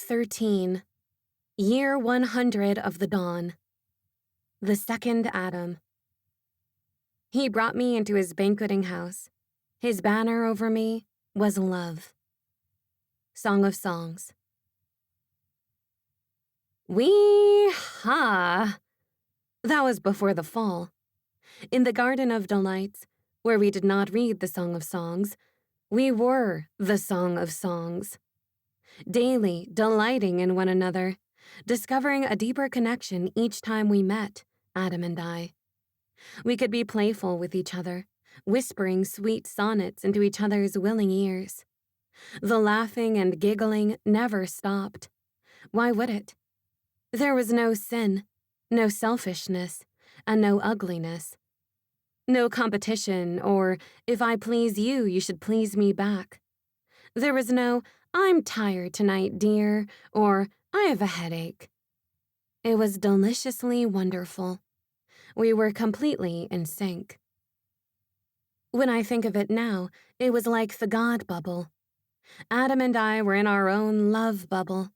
13. Year 100 of the dawn. The second Adam. He brought me into his banqueting house. His banner over me was love. Song of Songs. Wee-ha! That was before the fall. In the Garden of Delights, where we did not read the Song of Songs, we were the Song of Songs. Daily delighting in one another, discovering a deeper connection each time we met, Adam and I. We could be playful with each other, whispering sweet sonnets into each other's willing ears. The laughing and giggling never stopped. Why would it? There was no sin, no selfishness, and no ugliness. No competition or, if I please you, you should please me back. There was no, I'm tired tonight, dear, or I have a headache. It was deliciously wonderful. We were completely in sync. When I think of it now, it was like the God bubble. Adam and I were in our own love bubble.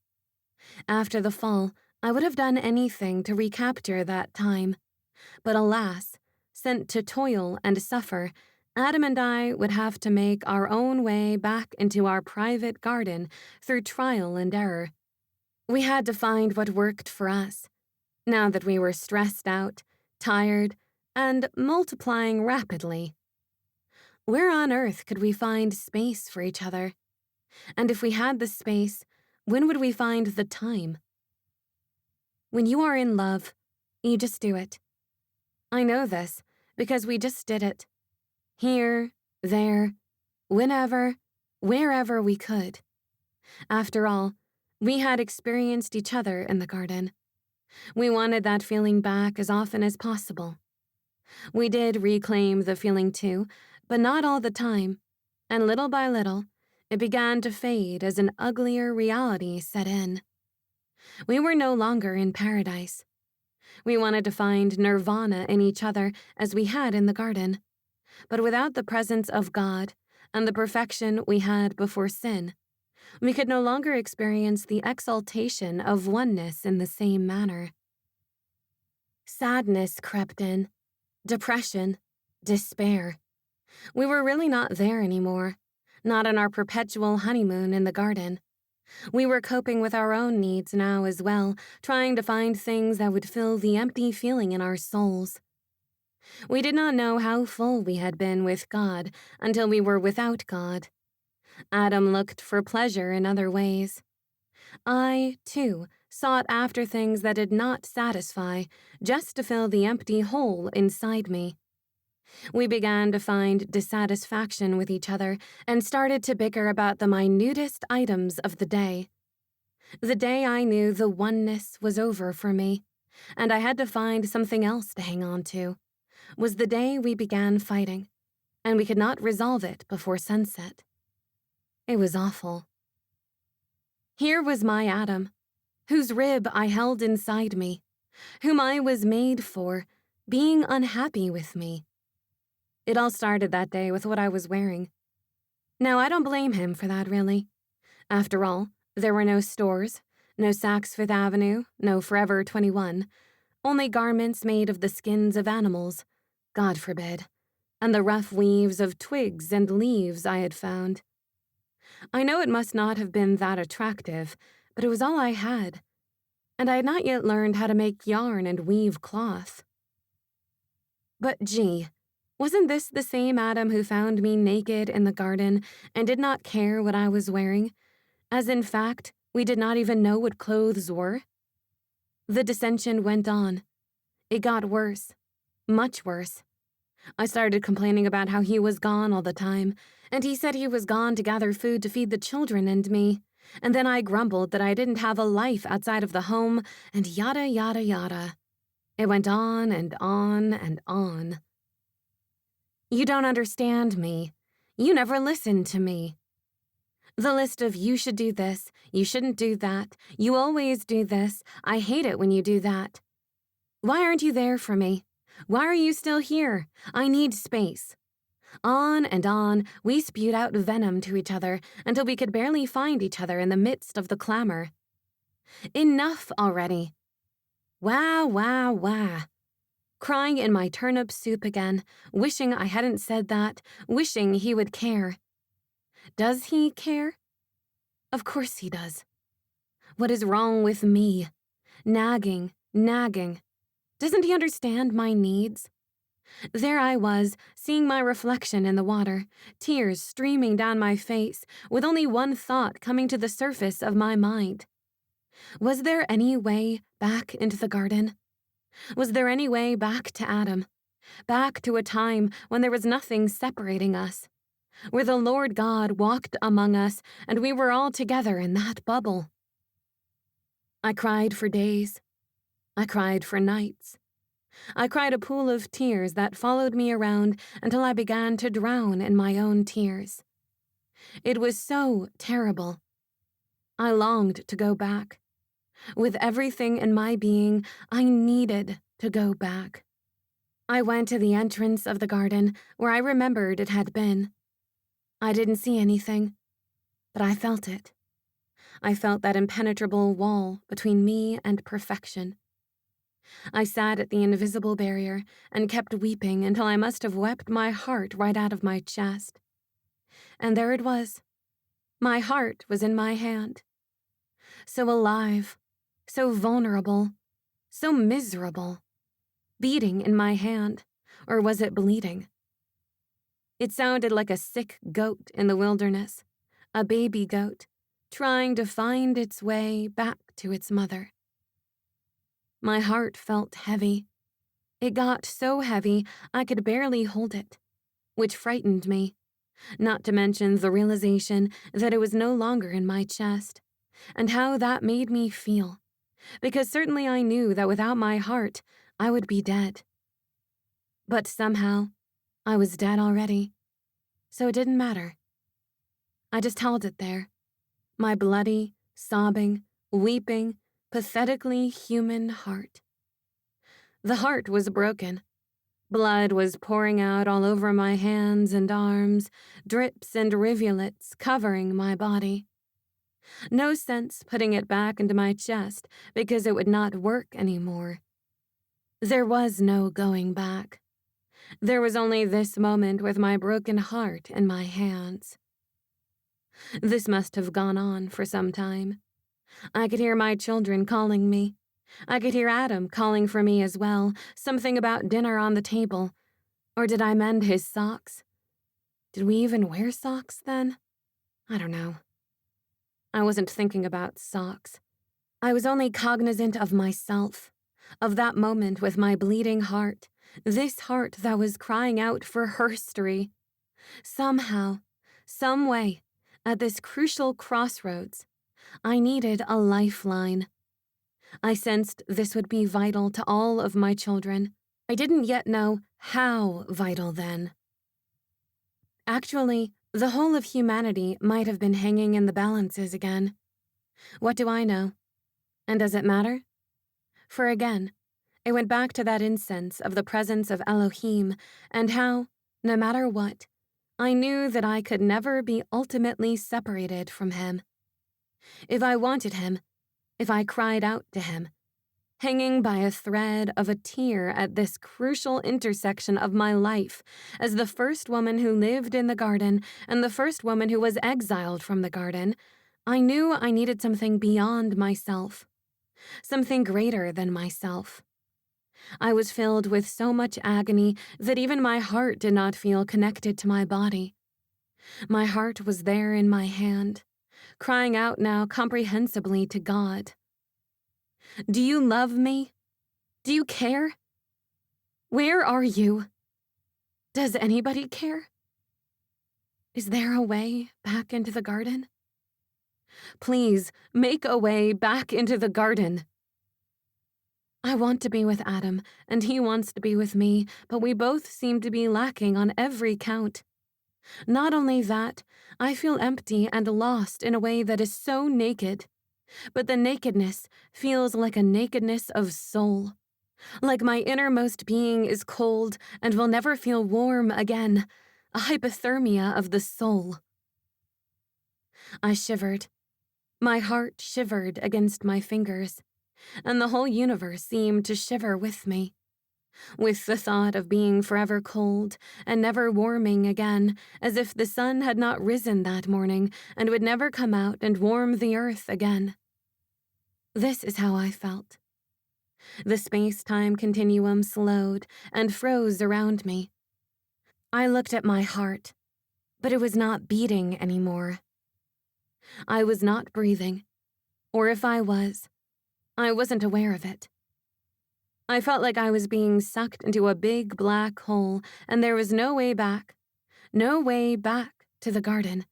After the fall, I would have done anything to recapture that time. But alas, sent to toil and suffer, Adam and I would have to make our own way back into our private garden through trial and error. We had to find what worked for us, now that we were stressed out, tired, and multiplying rapidly. Where on earth could we find space for each other? And if we had the space, when would we find the time? When you are in love, you just do it. I know this because we just did it. Here, there, whenever, wherever we could. After all, we had experienced each other in the garden. We wanted that feeling back as often as possible. We did reclaim the feeling too, but not all the time, and little by little, it began to fade as an uglier reality set in. We were no longer in paradise. We wanted to find nirvana in each other as we had in the garden, but without the presence of God and the perfection we had before sin, we could no longer experience the exaltation of oneness in the same manner. Sadness crept in, depression, despair. We were really not there anymore, not on our perpetual honeymoon in the garden. We were coping with our own needs now as well, trying to find things that would fill the empty feeling in our souls. We did not know how full we had been with God until we were without God. Adam looked for pleasure in other ways. I, too, sought after things that did not satisfy, just to fill the empty hole inside me. We began to find dissatisfaction with each other and started to bicker about the minutest items of the day. The day I knew the oneness was over for me, and I had to find something else to hang on to, was the day we began fighting, and we could not resolve it before sunset. It was awful. Here was my Adam, whose rib I held inside me, whom I was made for, being unhappy with me. It all started that day with what I was wearing. Now, I don't blame him for that, really. After all, there were no stores, no Saks Fifth Avenue, no Forever 21, only garments made of the skins of animals, God forbid, and the rough weaves of twigs and leaves I had found. I know it must not have been that attractive, but it was all I had, and I had not yet learned how to make yarn and weave cloth. But gee, wasn't this the same Adam who found me naked in the garden and did not care what I was wearing, as in fact, we did not even know what clothes were? The dissension went on. It got worse, much worse. I started complaining about how he was gone all the time, and he said he was gone to gather food to feed the children and me, and then I grumbled that I didn't have a life outside of the home, and yada, yada, yada. It went on and on and on. You don't understand me. You never listened to me. The list of you should do this, you shouldn't do that, you always do this, I hate it when you do that. Why aren't you there for me? Why are you still here? I need space. On and on, we spewed out venom to each other until we could barely find each other in the midst of the clamor. Enough already. Wah, wah, wah. Crying in my turnip soup again, wishing I hadn't said that, wishing he would care. Does he care? Of course he does. What is wrong with me? Nagging, nagging. Doesn't he understand my needs? There I was, seeing my reflection in the water, tears streaming down my face, with only one thought coming to the surface of my mind. Was there any way back into the garden? Was there any way back to Adam? Back to a time when there was nothing separating us? Where the Lord God walked among us and we were all together in that bubble? I cried for days. I cried for nights. I cried a pool of tears that followed me around until I began to drown in my own tears. It was so terrible. I longed to go back. With everything in my being, I needed to go back. I went to the entrance of the garden where I remembered it had been. I didn't see anything, but I felt it. I felt that impenetrable wall between me and perfection. I sat at the invisible barrier and kept weeping until I must have wept my heart right out of my chest. And there it was. My heart was in my hand. So alive, so vulnerable, so miserable. Beating in my hand, or was it bleeding? It sounded like a sick goat in the wilderness, a baby goat, trying to find its way back to its mother. My heart felt heavy. It got so heavy I could barely hold it, which frightened me, not to mention the realization that it was no longer in my chest, and how that made me feel, because certainly I knew that without my heart, I would be dead. But somehow, I was dead already, so it didn't matter. I just held it there, my bloody, sobbing, weeping, pathetically human heart. The heart was broken. Blood was pouring out all over my hands and arms, drips and rivulets covering my body. No sense putting it back into my chest because it would not work anymore. There was no going back. There was only this moment with my broken heart in my hands. This must have gone on for some time. I could hear my children calling me. I could hear Adam calling for me as well, something about dinner on the table. Or did I mend his socks? Did we even wear socks then? I don't know. I wasn't thinking about socks. I was only cognizant of myself, of that moment with my bleeding heart, this heart that was crying out for herstory. Somehow, some way, at this crucial crossroads, I needed a lifeline. I sensed this would be vital to all of my children. I didn't yet know how vital then. Actually, the whole of humanity might have been hanging in the balances again. What do I know? And does it matter? For again, it went back to that incense of the presence of Elohim and how, no matter what, I knew that I could never be ultimately separated from him. If I wanted him, if I cried out to him, hanging by a thread of a tear at this crucial intersection of my life as the first woman who lived in the garden and the first woman who was exiled from the garden, I knew I needed something beyond myself, something greater than myself. I was filled with so much agony that even my heart did not feel connected to my body. My heart was there in my hand, crying out now comprehensibly to God. Do you love me? Do you care? Where are you? Does anybody care? Is there a way back into the garden? Please, make a way back into the garden. I want to be with Adam, and he wants to be with me, but we both seem to be lacking on every count. Not only that, I feel empty and lost in a way that is so naked. But the nakedness feels like a nakedness of soul. Like my innermost being is cold and will never feel warm again. A hypothermia of the soul. I shivered. My heart shivered against my fingers, and the whole universe seemed to shiver with me, with the thought of being forever cold and never warming again, as if the sun had not risen that morning and would never come out and warm the earth again. This is how I felt. The space-time continuum slowed and froze around me. I looked at my heart, but it was not beating anymore. I was not breathing, or if I wasn't aware of it. I felt like I was being sucked into a big black hole, and there was no way back. No way back to the garden.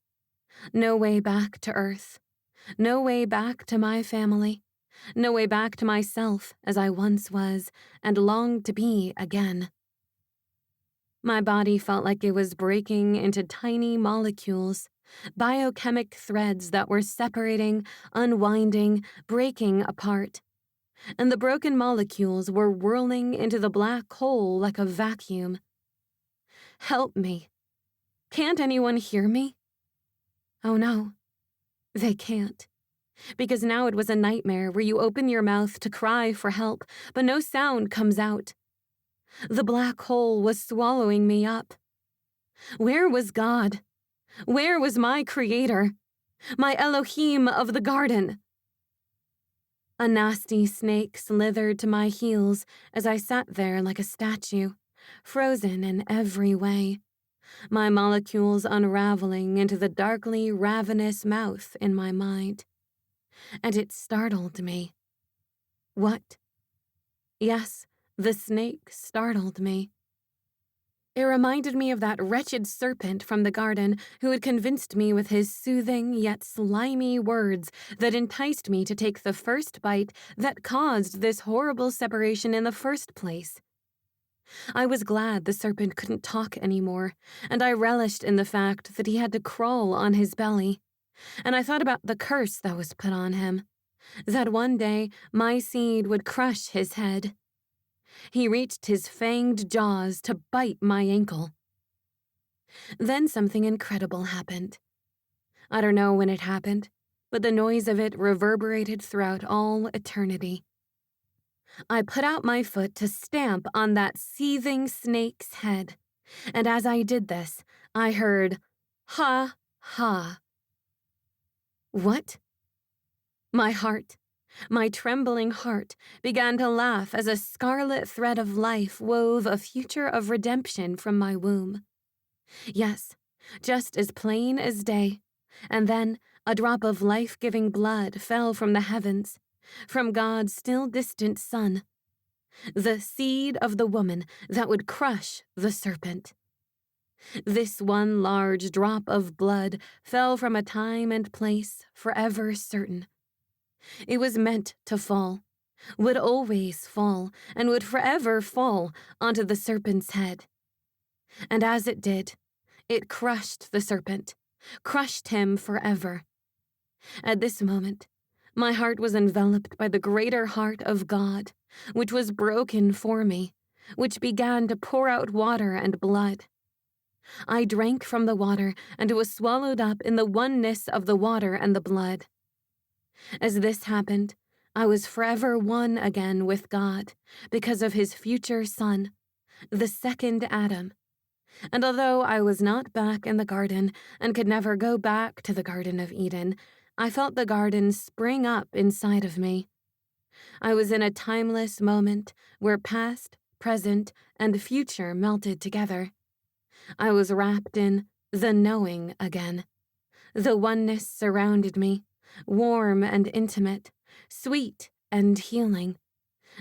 No way back to Earth. No way back to my family. No way back to myself as I once was and longed to be again. My body felt like it was breaking into tiny molecules, biochemic threads that were separating, unwinding, breaking apart. And the broken molecules were whirling into the black hole like a vacuum. Help me. Can't anyone hear me? Oh no, they can't. Because now it was a nightmare where you open your mouth to cry for help, but no sound comes out. The black hole was swallowing me up. Where was God? Where was my creator? My Elohim of the garden? A nasty snake slithered to my heels as I sat there like a statue, frozen in every way, my molecules unraveling into the darkly ravenous mouth in my mind. And it startled me. What? Yes, the snake startled me. It reminded me of that wretched serpent from the garden who had convinced me with his soothing yet slimy words that enticed me to take the first bite that caused this horrible separation in the first place. I was glad the serpent couldn't talk anymore, and I relished in the fact that he had to crawl on his belly. And I thought about the curse that was put on him, that one day my seed would crush his head. He reached his fanged jaws to bite my ankle. Then something incredible happened. I don't know when it happened, but the noise of it reverberated throughout all eternity. I put out my foot to stamp on that seething snake's head, and as I did this, I heard, "Ha, ha." What? My trembling heart, began to laugh as a scarlet thread of life wove a future of redemption from my womb. Yes, just as plain as day. And then a drop of life-giving blood fell from the heavens, from God's still distant sun, the seed of the woman that would crush the serpent. This one large drop of blood fell from a time and place forever certain. It was meant to fall, would always fall, and would forever fall onto the serpent's head. And as it did, it crushed the serpent, crushed him forever. At this moment, my heart was enveloped by the greater heart of God, which was broken for me, which began to pour out water and blood. I drank from the water and was swallowed up in the oneness of the water and the blood. As this happened, I was forever one again with God because of his future son, the second Adam. And although I was not back in the garden and could never go back to the Garden of Eden, I felt the garden spring up inside of me. I was in a timeless moment where past, present, and future melted together. I was wrapped in the knowing again. The oneness surrounded me, warm and intimate, sweet and healing,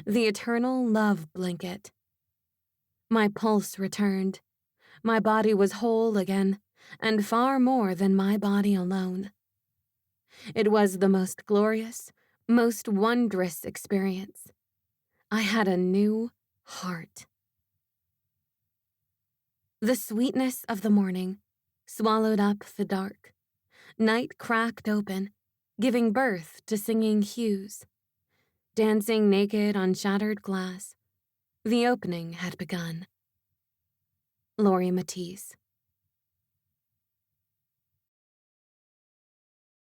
the eternal love blanket. My pulse returned. My body was whole again, and far more than my body alone. It was the most glorious, most wondrous experience. I had a new heart. The sweetness of the morning swallowed up the dark. Night cracked open, giving birth to singing hues. Dancing naked on shattered glass, the opening had begun. Lauri Matisse.